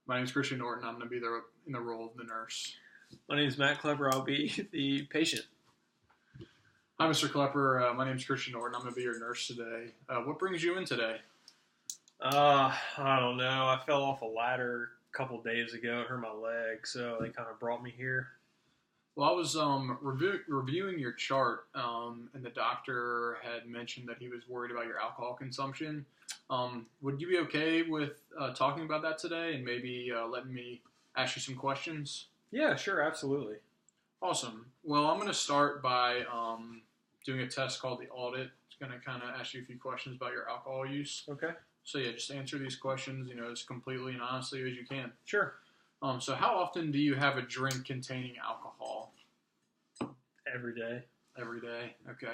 My name is Christian Norton. I'm going to be there in the role of the nurse. My name is Matt Klepper. I'll be the patient. Hi, Mr. Klepper. My name is Christian Norton. I'm going to be your nurse today. What brings you in today? I don't know. I fell off a ladder a couple days ago. It hurt my leg, so they kind of brought me here. Well, I was reviewing your chart, and the doctor had mentioned that he was worried about your alcohol consumption. Would you be okay with talking about that today and maybe letting me ask you some questions? Yeah, sure, absolutely. Awesome. Well, I'm going to start by doing a test called the audit. It's going to kind of ask you a few questions about your alcohol use. Okay. So yeah, just answer these questions, as completely and honestly as you can. Sure. So how often do you have a drink containing alcohol? Every day. Every day. Okay.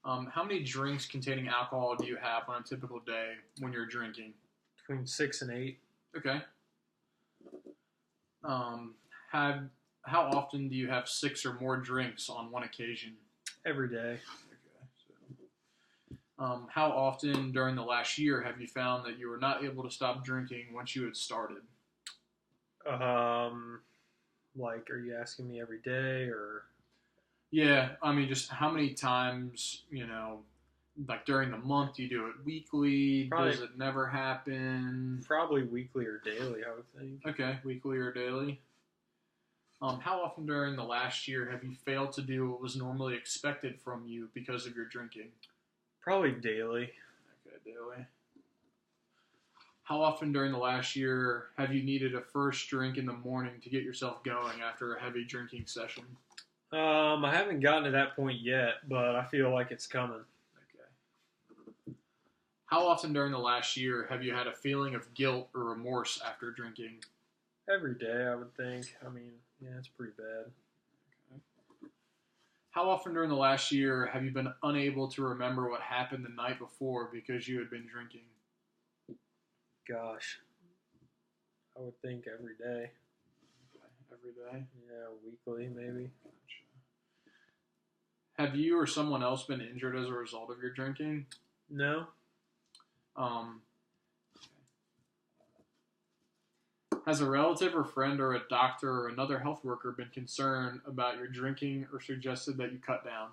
How many drinks containing alcohol do you have on a typical day when you're drinking? Between 6 and 8. Okay. How often do you have 6 or more drinks on one occasion? Every day. Okay. So, how often during the last year have you found that you were not able to stop drinking once you had started? Like, are you asking me every day or? Yeah, I mean, just how many times, like during the month, do you do it weekly? Probably, Does it never happen? Probably weekly or daily, I would think. Okay, weekly or daily. How often during the last year have you failed to do what was normally expected from you because of your drinking? Probably daily. Okay, daily. How often during the last year have you needed a first drink in the morning to get yourself going after a heavy drinking session? I haven't gotten to that point yet, but I feel like it's coming. Okay. How often during the last year have you had a feeling of guilt or remorse after drinking? Every day, I would think. I mean, yeah, it's pretty bad. Okay. How often during the last year have you been unable to remember what happened the night before because you had been drinking? Gosh, I would think every day. Okay. Every day? Yeah, weekly maybe. Gotcha. Have you or someone else been injured as a result of your drinking? No. Has a relative or friend or a doctor or another health worker been concerned about your drinking or suggested that you cut down?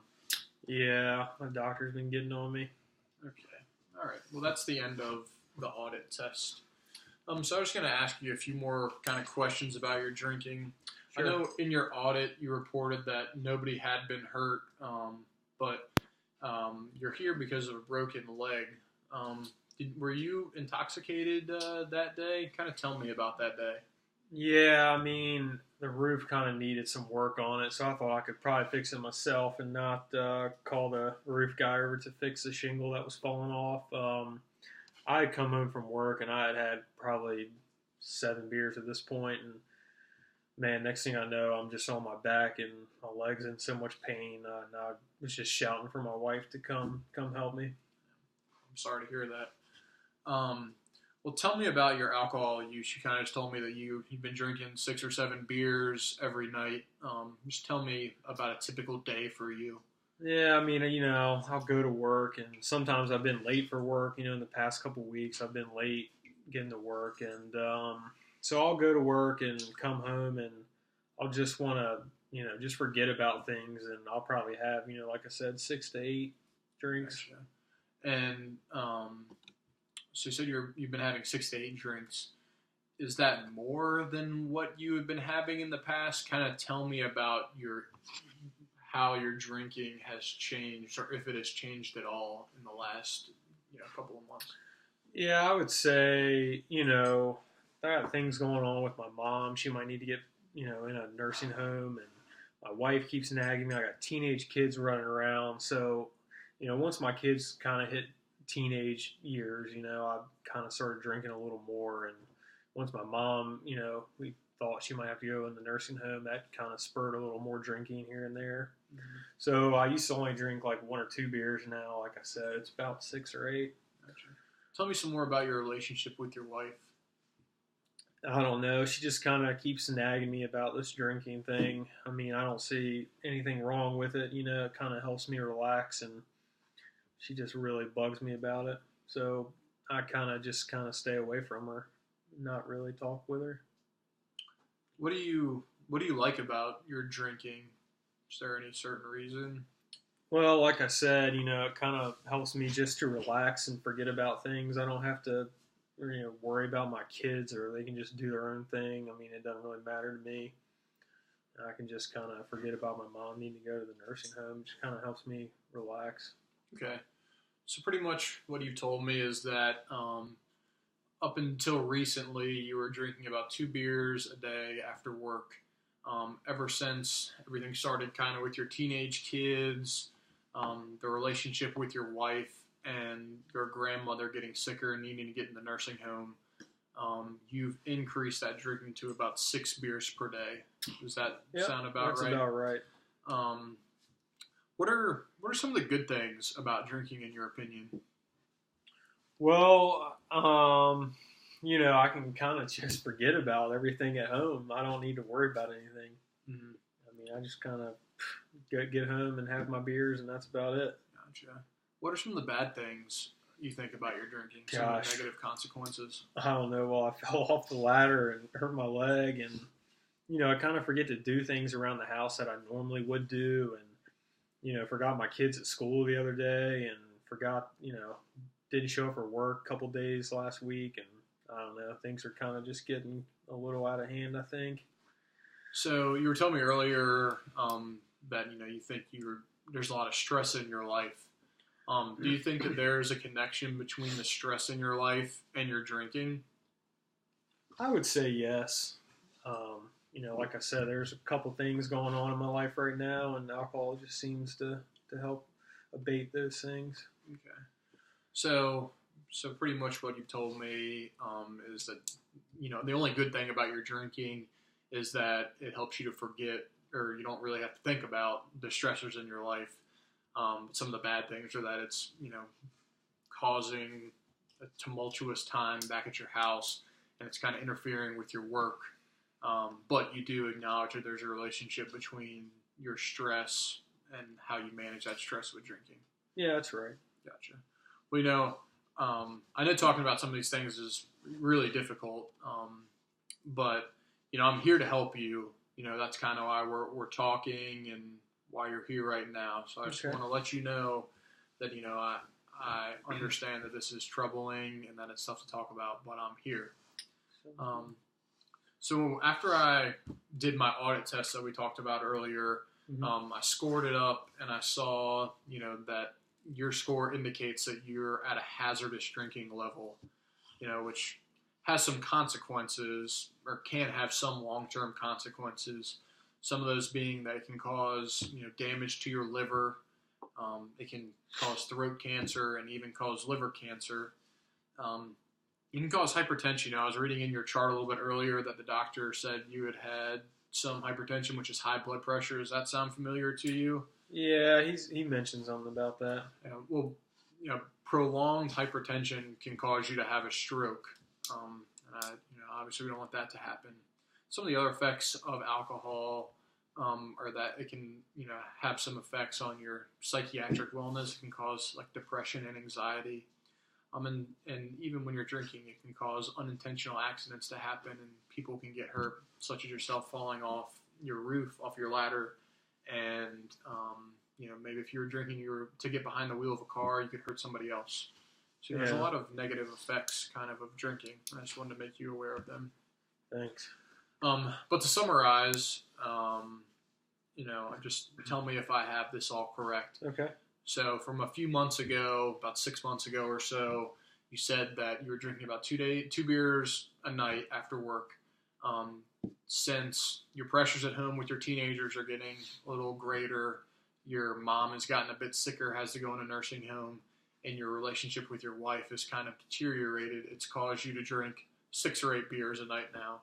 Yeah, my doctor's been getting on me. Okay. All right. Well, that's the end of the audit test. So I was going to ask you a few more kind of questions about your drinking. Sure. I know in your audit you reported that nobody had been hurt, but you're here because of a broken leg. Were you intoxicated that day? Kind of tell me about that day. Yeah, I mean, the roof kind of needed some work on it, so I thought I could probably fix it myself and not call the roof guy over to fix the shingle that was falling off. I had come home from work and I had probably 7 beers at this point, and man, next thing I know, I'm just on my back and my leg's in so much pain. And I was just shouting for my wife to come help me. I'm sorry to hear that. Well, tell me about your alcohol use. You kind of just told me that you've been drinking 6 or 7 beers every night. Just tell me about a typical day for you. Yeah, I mean, I'll go to work, and sometimes I've been late for work. In the past couple weeks, I've been late getting to work, and so I'll go to work and come home, and I'll just want to, just forget about things, and I'll probably have, like I said, 6 to 8 drinks. Gotcha. And so you said you've been having 6 to 8 drinks. Is that more than what you have been having in the past? Kind of tell me about how your drinking has changed, or if it has changed at all in the last couple of months. Yeah, I would say, I got things going on with my mom. She might need to get, in a nursing home, and my wife keeps nagging me. I got teenage kids running around. So, once my kids kind of hit teenage years, I kind of started drinking a little more. And once my mom, we thought she might have to go in the nursing home, that kind of spurred a little more drinking here and there. Mm-hmm. So I used to only drink like 1 or 2 beers. Now, like I said, it's about 6 or 8. Gotcha. Tell me some more about your relationship with your wife. I don't know. She just kind of keeps nagging me about this drinking thing. I mean, I don't see anything wrong with it. It kind of helps me relax, and she just really bugs me about it. So I kind of stay away from her. not really talk with her. What do you like about your drinking? Is there any certain reason? Well, like I said, it kind of helps me just to relax and forget about things. I don't have to, worry about my kids, or they can just do their own thing. I mean, it doesn't really matter to me. I can just kind of forget about my mom needing to go to the nursing home. It just kind of helps me relax. Okay. So pretty much what you've told me is that up until recently, you were drinking about 2 beers a day after work. Ever since everything started, kind of with your teenage kids, the relationship with your wife, and your grandmother getting sicker and needing to get in the nursing home, you've increased that drinking to about 6 beers per day. Does that sound about that's right? About right. Um, what are some of the good things about drinking, in your opinion? Well, I can kind of just forget about everything at home. I don't need to worry about anything. Mm-hmm. I mean, I just kind of get home and have my beers, and that's about it. Gotcha. What are some of the bad things you think about your drinking? Some of the negative consequences? I don't know. Well, I fell off the ladder and hurt my leg, and I kind of forget to do things around the house that I normally would do, and forgot my kids at school the other day, and forgot didn't show up for work a couple days last week, and I don't know. Things are kind of just getting a little out of hand, I think. So you were telling me earlier that you think there's a lot of stress in your life. Do you think that there's a connection between the stress in your life and your drinking? I would say yes. Like I said, there's a couple things going on in my life right now, and alcohol just seems to help abate those things. Okay. So pretty much what you've told me is that the only good thing about your drinking is that it helps you to forget, or you don't really have to think about the stressors in your life. Some of the bad things are that it's causing a tumultuous time back at your house, and it's kind of interfering with your work. But you do acknowledge that there's a relationship between your stress and how you manage that stress with drinking. Yeah, that's right. Gotcha. Well, I know talking about some of these things is really difficult, but I'm here to help you. That's kind of why we're talking and why you're here right now. So I just want to let you know that I understand that this is troubling and that it's tough to talk about, but I'm here. So after I did my audit test that we talked about earlier, I scored it up, and I saw that your score indicates that you're at a hazardous drinking level, which has some consequences, or can have some long-term consequences. Some of those being that it can cause damage to your liver. It can cause throat cancer and even cause liver cancer. It can cause hypertension. I was reading in your chart a little bit earlier that the doctor said you had some hypertension, which is high blood pressure. Does that sound familiar to you? Yeah, he mentioned something about that. Well, prolonged hypertension can cause you to have a stroke. Obviously we don't want that to happen. Some of the other effects of alcohol are that it can, have some effects on your psychiatric wellness. It can cause like depression and anxiety. And even when you're drinking, it can cause unintentional accidents to happen, and people can get hurt, such as yourself falling off your roof, off your ladder, and maybe if you were drinking, you were to get behind the wheel of a car, you could hurt somebody else. So there's a lot of negative effects, kind of drinking. I just wanted to make you aware of them. Thanks. But to summarize, just tell me if I have this all correct. Okay. So from a few months ago, about 6 months ago or so, you said that you were drinking about 2 beers a night after work. Since your pressures at home with your teenagers are getting a little greater, your mom has gotten a bit sicker, has to go in a nursing home, and your relationship with your wife has kind of deteriorated. It's caused you to drink 6 or 8 beers a night now.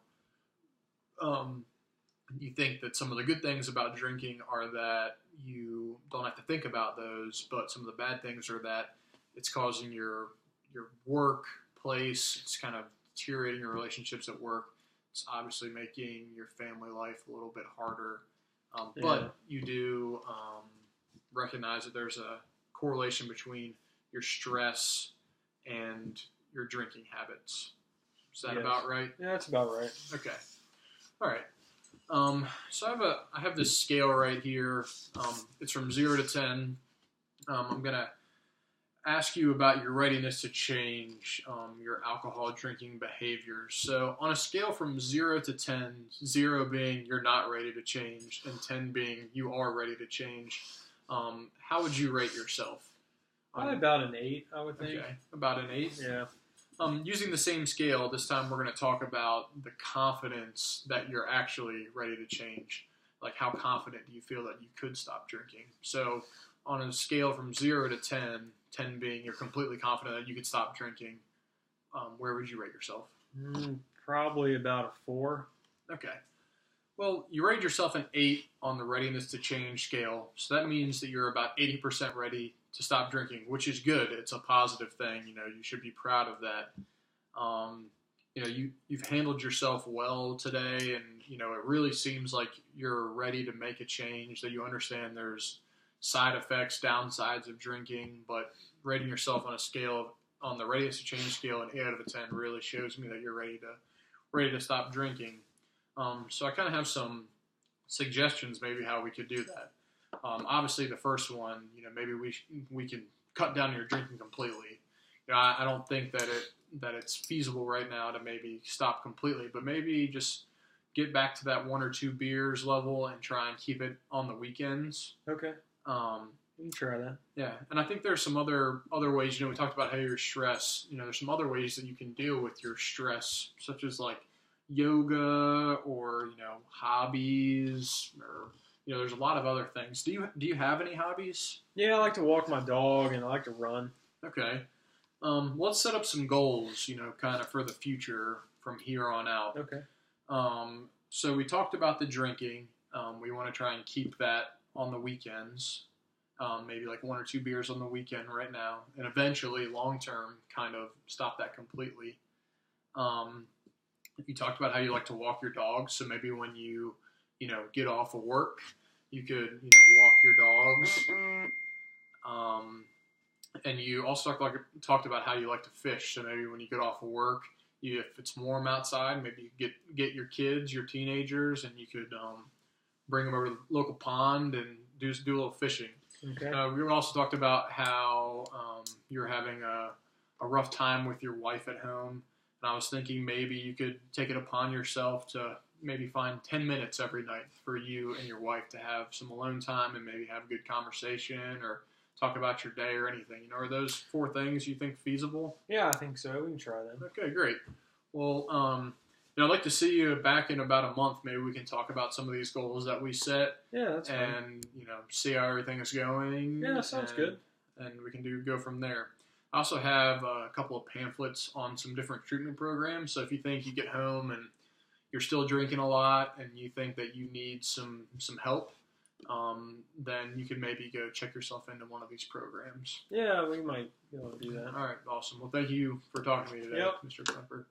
You think that some of the good things about drinking are that you don't have to think about those, but some of the bad things are that it's causing your workplace, it's kind of deteriorating your relationships at work. It's obviously making your family life a little bit harder. But you do recognize that there's a correlation between your stress and your drinking habits. Is that Yes. about right? Yeah, that's about right. Okay. All right. So I have this scale right here. It's from 0 to 10. I'm gonna ask you about your readiness to change your alcohol drinking behaviors. So on a scale from 0 to 10, 0 being you're not ready to change, and 10 being you are ready to change, how would you rate yourself? Probably about an 8, I would think. Okay, about an 8. Yeah. Using the same scale, this time we're going to talk about the confidence that you're actually ready to change. Like, how confident do you feel that you could stop drinking? So, on a scale from 0 to 10, 10 being you're completely confident that you could stop drinking, where would you rate yourself? Probably about a 4. Okay. Well, you rated yourself an 8 on the readiness to change scale. So that means that you're about 80% ready to stop drinking, which is good. It's a positive thing. You know, you should be proud of that. You know, you've handled yourself well today, and, you know, it really seems like you're ready to make a change, that you understand there's side effects, downsides of drinking, but rating yourself on a scale, on the readiness to change scale, an 8 out of a 10 really shows me that you're ready to stop drinking. So I kind of have some suggestions, maybe how we could do that. Obviously, the first one, you know, maybe we can cut down your drinking completely. You know, I don't think that it's feasible right now to maybe stop completely, but maybe just get back to that 1 or 2 beers level and try and keep it on the weekends. Okay. We can try that. Yeah, and I think there's some other ways. You know, we talked about how your stress. You know, there's some other ways that you can deal with your stress, such as like yoga or, you know, hobbies, or, you know, there's a lot of other things. Do you have any hobbies? Yeah, I like to walk my dog and I like to run. Okay. Let's set up some goals, you know, kind of for the future from here on out. Okay. So we talked about the drinking. We want to try and keep that on the weekends. Maybe like 1 or 2 beers on the weekend right now, and eventually, long term, kind of stop that completely. You talked about how you like to walk your dog, so maybe when you know, get off of work, you could, you know, walk your dogs. And you also talked about how you like to fish, so maybe when you get off of work, if it's warm outside, maybe you get your kids, your teenagers, and you could bring them over to the local pond and do a little fishing. Okay. We also talked about how you're having a rough time with your wife at home. And I was thinking maybe you could take it upon yourself to maybe find 10 minutes every night for you and your wife to have some alone time and maybe have a good conversation or talk about your day or anything. You know, are those 4 things you think feasible? Yeah, I think so. We can try them. Okay, great. Well, you know, I'd like to see you back in about a month. Maybe we can talk about some of these goals that we set. Yeah, that's fine. And, you know, see how everything is going. Yeah, that sounds good. And we can go from there. I also have a couple of pamphlets on some different treatment programs. So if you think you get home and you're still drinking a lot and you think that you need some help, then you could maybe go check yourself into one of these programs. Yeah, we might be able to do that. All right, awesome. Well, thank you for talking to me today, Yep. Mr. Klemper.